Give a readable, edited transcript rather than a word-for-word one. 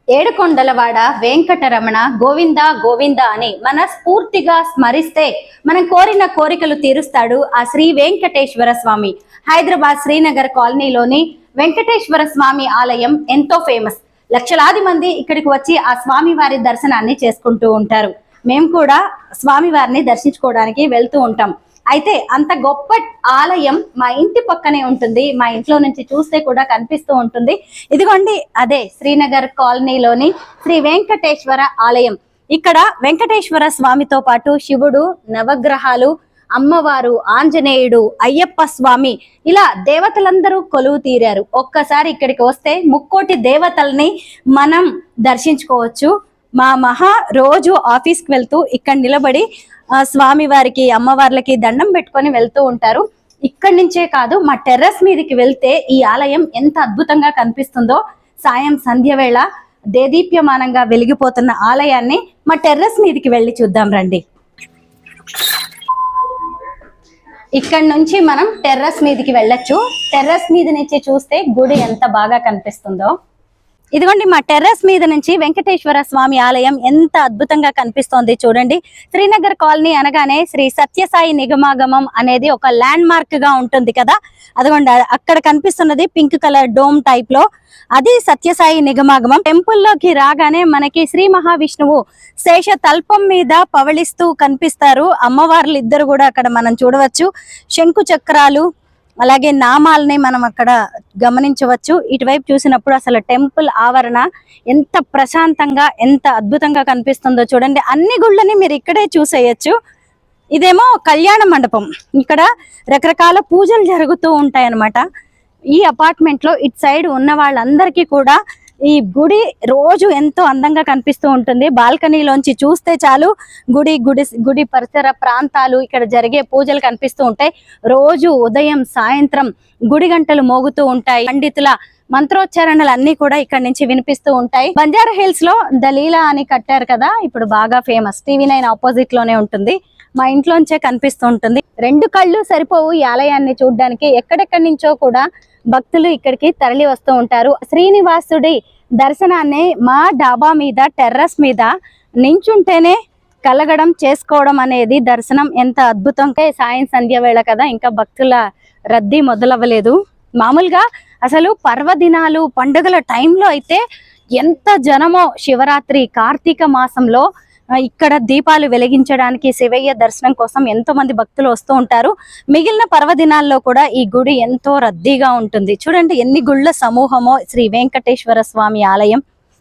ఏడుకొండలవాడ వెంకటరమణ గోవింద గోవింద అని మనస్ఫూర్తిగా స్మరిస్తే మనం కోరిన కోరికలు తీరుస్తాడు ఆ శ్రీ వెంకటేశ్వర స్వామి. హైదరాబాద్ శ్రీనగర్ కాలనీలోని వెంకటేశ్వర స్వామి ఆలయం ఎంతో ఫేమస్. లక్షలాది మంది ఇక్కడికి వచ్చి ఆ స్వామి వారి దర్శనాన్ని చేసుకుంటూ ఉంటారు. మేము కూడా స్వామి వారిని దర్శించుకోవడానికి వెళ్తూ ఉంటాం. అయితే అంత గొప్ప ఆలయం మా ఇంటి పక్కనే ఉంటుంది. మా ఇంట్లో నుంచి చూస్తే కూడా కనిపిస్తూ ఉంటుంది. ఇదిగోండి అదే శ్రీనగర్ కాలనీలోని శ్రీ వెంకటేశ్వర ఆలయం. ఇక్కడ వెంకటేశ్వర స్వామితో పాటు శివుడు, నవగ్రహాలు, అమ్మవారు, ఆంజనేయుడు, అయ్యప్ప స్వామి ఇలా దేవతలందరూ కొలువు తీరారు. ఒక్కసారి ఇక్కడికి వస్తే ముక్కోటి దేవతల్ని మనం దర్శించుకోవచ్చు. మా మహా రోజు ఆఫీస్కి వెళ్తూ ఇక్కడ నిలబడి స్వామి వారికి, అమ్మవార్లకి దండం పెట్టుకొని వెళ్తూ ఉంటారు. ఇక్కడి నుంచే కాదు, మా టెర్రస్ మీదకి వెళ్తే ఈ ఆలయం ఎంత అద్భుతంగా కనిపిస్తుందో. సాయం సంధ్య వేళ దేదీప్యమానంగా వెలిగిపోతున్న ఆలయాన్ని మా టెర్రస్ మీదకి వెళ్ళి చూద్దాం రండి. ఇక్కడ నుంచి మనం టెర్రస్ మీదకి వెళ్ళొచ్చు. టెర్రస్ మీద నుంచి చూస్తే గుడి ఎంత బాగా కనిపిస్తుందో. ఇదిగోండి మా టెర్రస్ మీద నుంచి వెంకటేశ్వర స్వామి ఆలయం ఎంత అద్భుతంగా కనిపిస్తోంది చూడండి. శ్రీనగర్ కాలనీ అనగానే శ్రీ సత్యసాయి నిగమాగమం అనేది ఒక ల్యాండ్ మార్క్ గా ఉంటుంది కదా. అదిగోండి అక్కడ కనిపిస్తున్నది పింక్ కలర్ డోమ్ టైప్ లో, అది సత్యసాయి నిగమాగమం. టెంపుల్ లోకి రాగానే మనకి శ్రీ మహావిష్ణువు శేష తల్పం మీద పవళిస్తూ కనిపిస్తారు. అమ్మవార్లు ఇద్దరు కూడా అక్కడ మనం చూడవచ్చు. శంకు చక్రాలు అలాగే నామాలని మనం అక్కడ గమనించవచ్చు. ఇటువైపు చూసినప్పుడు అసలు టెంపుల్ ఆవరణ ఎంత ప్రశాంతంగా, ఎంత అద్భుతంగా కనిపిస్తుందో చూడండి. అన్ని గుళ్ళని మీరు ఇక్కడే చూసేయచ్చు. ఇదేమో కళ్యాణ మండపం. ఇక్కడ రకరకాల పూజలు జరుగుతూ ఉంటాయి అన్నమాట. ఈ అపార్ట్మెంట్ లో ఇటు సైడ్ ఉన్న వాళ్ళందరికీ కూడా ఈ గుడి రోజు ఎంతో అందంగా కనిపిస్తూ ఉంటుంది. బాల్కనీలోంచి చూస్తే చాలు గుడి పరిసర ప్రాంతాలు, ఇక్కడ జరిగే పూజలు కనిపిస్తూ ఉంటాయి. రోజు ఉదయం సాయంత్రం గుడి గంటలు మోగుతూ ఉంటాయి. పండితుల మంత్రోచ్చారణలు అన్ని కూడా ఇక్కడ నుంచి వినిపిస్తూ ఉంటాయి. బంజారా హిల్స్ లో దలీలా అని కట్టారు కదా, ఇప్పుడు బాగా ఫేమస్. TV9 ఆపోజిట్ లోనే ఉంటుంది. మా ఇంట్లోంచే కనిపిస్తూ ఉంటుంది. రెండు కళ్ళు సరిపోవు ఈ ఆలయాన్ని చూడడానికి. ఎక్కడెక్కడి నుంచో కూడా భక్తులు ఇక్కడికి తరలి వస్తూ ఉంటారు. శ్రీనివాసుడి దర్శనాన్ని మా డాబా మీద, టెర్రస్ మీద నించుంటేనే కలగడం, చేసుకోవడం అనేది దర్శనం ఎంత అద్భుతంగా. సాయం సంధ్య వేళ కదా, ఇంకా భక్తుల రద్దీ మొదలవ్వలేదు. మామూలుగా అసలు పర్వదినాలు, పండుగల టైంలో అయితే ఎంత జనమో. శివరాత్రి, కార్తీక మాసంలో ఇక్కడ దీపాలు వెలిగించడానికి, శివయ్య దర్శనం కోసం ఎంతో మంది భక్తులు వస్తూ ఉంటారు. మిగిలిన పర్వదినాల్లో కూడా ఈ గుడి ఎంతో రద్దీగా ఉంటుంది. చూడండి ఎన్ని గుళ్ళ సమూహమో శ్రీ వెంకటేశ్వర స్వామి ఆలయం.